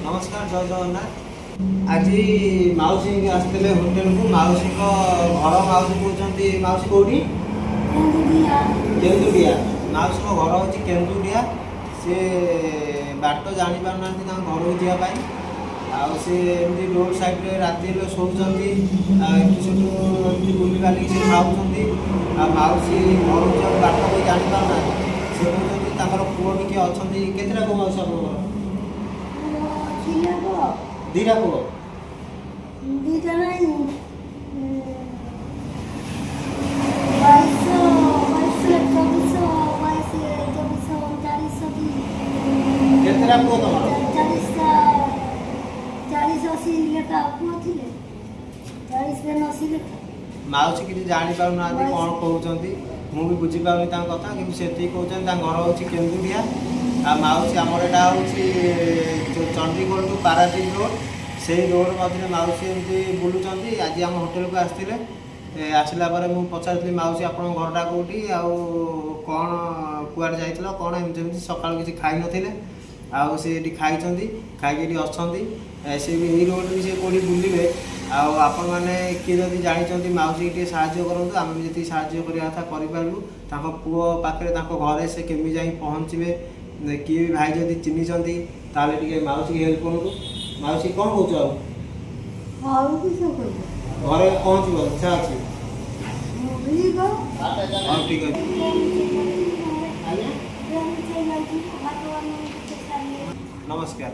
नमस्कार जय जगन्नाथ। आज माउसी आसते होटेल को माउसी घर माउसी कहते माउसी कौटी केन्दुडिया माउसी घर हूँ केन्दुडिया सी बाट जानी पारना घर को जावाई आमती रोड साइड राति शोचती बुली बालिक से खाऊँ माउसी घर को बाट को जानी पारना से कहते पुओ टे अच्छा केतटा पुओ माउसी आप दीटा पुओ केतटा पुओ तुम माउसी किसी जानी पारना कौन कहते मुझे बुझीपार कथा कि से कहते घर हूँ केन्दुडिया माउसी आमर यहाँ हूँ चंडीगढ़ टू पारादीप रोड से रोड मध्य माउसी एमती बुलूँ आज आम होटेल को आसते आसला मुझे पचारि माउसी आप घरटा कौटी कौन कुआड़े जाइल कौन एमती सका किसी खाई नथिले आउ से खाई खाई अच्छा से भी रोड भी से कौटी बुलिए आपण मैंने किए जब जानते माउसी टे साहाଯ୍य करूँ आम जी साहाଯ୍य करवा करूँ पुओ पाखे घरे से केमी जा पहुँचे किए भी भाई जब चिन्हिंट ताले टे माउसी की हेल्प करूँ माउसी कौन कौच घरे पहुँच इच्छा अच्छी हाँ ठीक है नमस्कार।